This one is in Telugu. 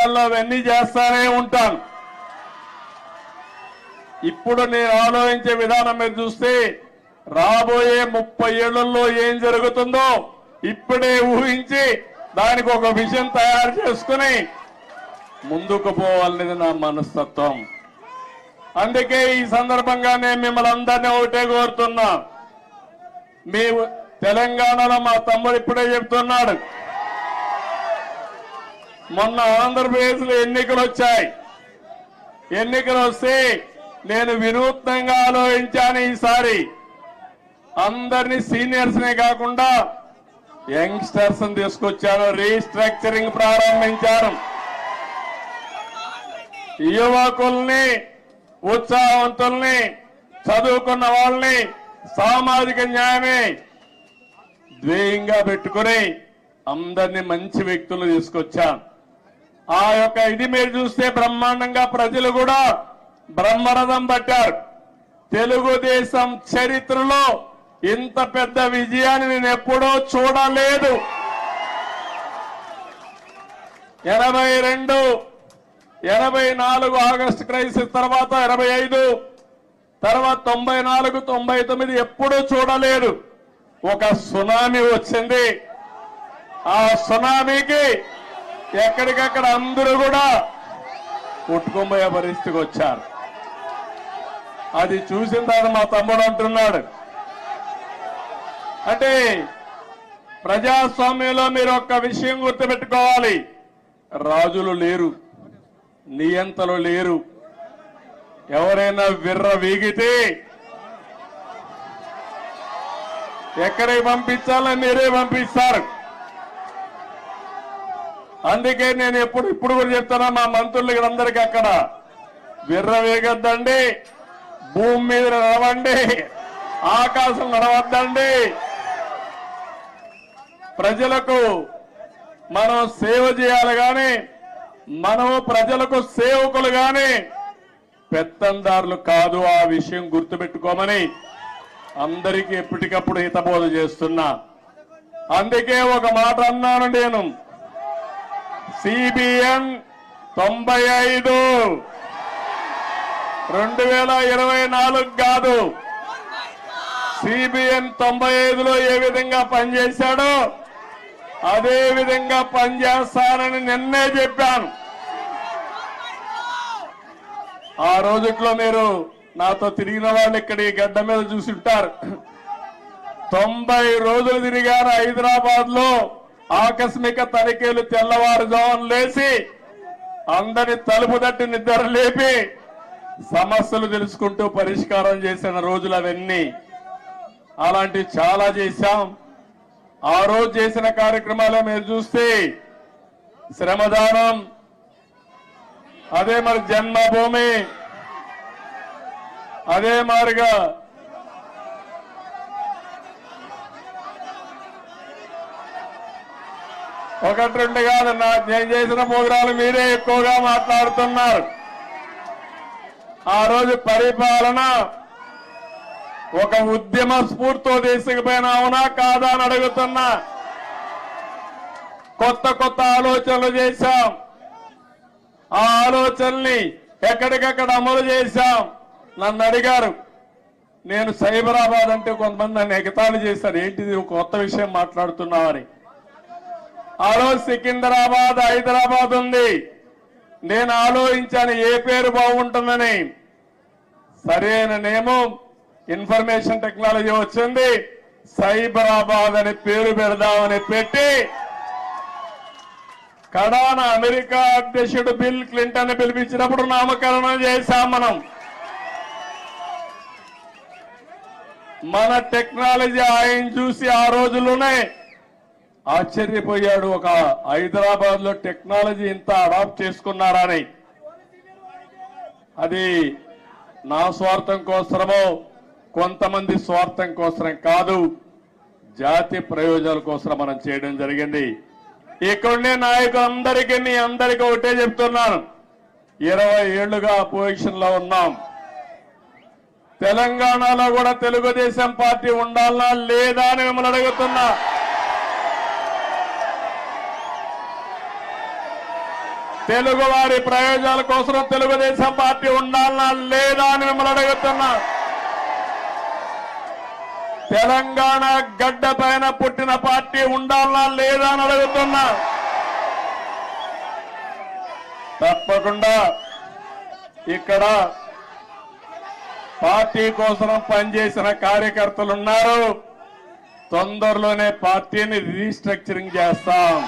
అవన్నీ చేస్తానే ఉంటాను. ఇప్పుడు నేను ఆలోచించే విధానం మీరు చూస్తే రాబోయే 30 ఏళ్లలో ఏం జరుగుతుందో ఇప్పుడే ఊహించి దానికి ఒక విజన్ తయారు చేసుకుని ముందుకు పోవాలనేది నా మనస్తత్వం. అందుకే ఈ సందర్భంగా నేను మిమ్మల్ని అందరినీ ఒకటే కోరుతున్నా. మీ తెలంగాణలో మా తమ్ముడు ఇప్పుడే చెప్తున్నాడు, మొన్న ఆంధ్రప్రదేశ్ లో ఎన్నికలు వచ్చాయి. ఎన్నికలు వస్తే నేను వినూత్నంగా ఆలోచించాను. ఈసారి అందరినీ సీనియర్స్ నే కాకుండా యంగ్స్టర్స్ తీసుకొచ్చాను, రీస్ట్రక్చరింగ్ ప్రారంభించాను. యువకుల్ని, ఉత్సాహవంతుల్ని, చదువుకున్న వాళ్ళని సామాజిక న్యాయమే ధ్యేయంగా పెట్టుకుని అందరినీ మంచి వ్యక్తులు తీసుకొచ్చాను. ఆ యొక్క ఇది మీరు చూస్తే బ్రహ్మాండంగా ప్రజలు కూడా బ్రహ్మరథం పట్టారు. తెలుగుదేశం చరిత్రలో ఇంత పెద్ద విజయాన్ని నేను ఎప్పుడూ చూడలేదు. 82, 84 ఆగస్టు క్రైసిస్ తర్వాత 85, తర్వాత 94, 99 ఎప్పుడూ చూడలేదు. ఒక సునామీ వచ్చింది. ఆ సునామీకి ఎక్కడికక్కడ అందరూ కూడా కొట్టుకుపోయే పరిస్థితికి వచ్చారు. అది చూసిన తర్వాత మా తమ్ముడు అంటున్నాడు, అంటే ప్రజాస్వామ్యంలో మీరు ఒక్క విషయం గుర్తుపెట్టుకోవాలి, రాజులు లేరు, నియంతలు లేరు. ఎవరైనా విర్ర వీగితే ఎక్కడికి పంపించాలో మీరే పంపిస్తారు. అందుకే నేను ఇప్పుడు కూడా చెప్తున్నా మా మంత్రులకి అందరికీ, అక్కడ విర్ర వేగొద్దండి, భూమి మీద నడవండి, ఆకాశం నడవద్దండి. ప్రజలకు మనం సేవ చేయాలి కానీ మనము ప్రజలకు సేవకులు కానీ పెత్తందారులు కాదు. ఆ విషయం గుర్తుపెట్టుకోమని అందరికీ ఎప్పటికప్పుడు హితబోధ చేస్తున్నా. అందుకే ఒక మాట అన్నాను నేను, CBN 95 2024 కాదు, CBN 95లో ఏ విధంగా పనిచేశాడో అదే విధంగా పనిచేస్తానని నిన్నే చెప్పాను. ఆ రోజుట్లో మీరు నాతో తిరిగిన వాళ్ళు ఇక్కడ ఈ గడ్డ మీద చూసుంటారు. 90 రోజులు తిరిగారు హైదరాబాద్ లో. ఆకస్మిక తనిఖీలు, తెల్లవారుజామున లేచి అందరి తలుపు తట్టి నిద్ర లేపి సమస్యలు తెలుసుకుంటూ పరిష్కారం చేసిన రోజులు అవన్నీ. అలాంటివి చాలా చేశాం. ఆ రోజు చేసిన కార్యక్రమాలు మీరు చూస్తే శ్రమదానం, అదే మరి జన్మభూమి, అదే మారిగా ఒకటి రెండు కాదు, నేను చేసిన ప్రోగ్రాలు మీరే ఎక్కువగా మాట్లాడుతున్నారు. ఆ రోజు పరిపాలన ఒక ఉద్యమ స్ఫూర్తితో తీసుకుపోయినా అవునా కాదా అని అడుగుతున్నా. కొత్త కొత్త ఆలోచనలు చేశాం. ఆ ఆలోచనల్ని ఎక్కడికక్కడ అమలు చేశాం. నన్ను అడిగారు, నేను సైబరాబాద్ అంటే కొంతమంది నన్ను ఎగతాళి చేశారు, ఏంటిది కొత్త విషయం మాట్లాడుతున్నామని. ఆ రోజు సికింద్రాబాద్, హైదరాబాద్ ఉంది. నేను ఆలోచించాను ఏ పేరు బాగుంటుందని. సరైన నేమం ఇన్ఫర్మేషన్ టెక్నాలజీ వచ్చింది, సైబరాబాద్ అని పేరు పెడదామని పెట్టి కడాన అమెరికా అధ్యక్షుడు బిల్ క్లింటన్ పిలిపించినప్పుడు నామకరణం చేశాం. మన టెక్నాలజీ ఆయన చూసి ఆ రోజుల్లోనే ఆశ్చర్యపోయాడు, ఒక హైదరాబాద్ లో టెక్నాలజీ ఇంత అడాప్ట్ చేసుకున్నారని. అది నా స్వార్థం కోసమో కొంతమంది స్వార్థం కోసం కాదు, జాతి ప్రయోజనాల కోసం మనం చేయడం జరిగింది. ఇక్కడుండే నాయకులందరికీ మీ అందరికీ ఒకటే చెప్తున్నాను, 20 ఏళ్లుగా అపోజిషన్ లో ఉన్నాం. తెలంగాణలో కూడా తెలుగుదేశం పార్టీ ఉండాలనా లేదా అని మిమ్మల్ని అడుగుతున్నా. తెలుగు వారి ప్రయోజనాల కోసం తెలుగుదేశం పార్టీ ఉండాలనా లేదా అని మిమ్మల్ని అడుగుతున్నా. తెలంగాణ గడ్డ పైన పుట్టిన పార్టీ ఉండాలనా లేదా అని అడుగుతున్నా. తప్పకుండా ఇక్కడ పార్టీ కోసం పనిచేసిన కార్యకర్తలు ఉన్నారు. తొందరలోనే పార్టీని రీస్ట్రక్చరింగ్ చేస్తాం.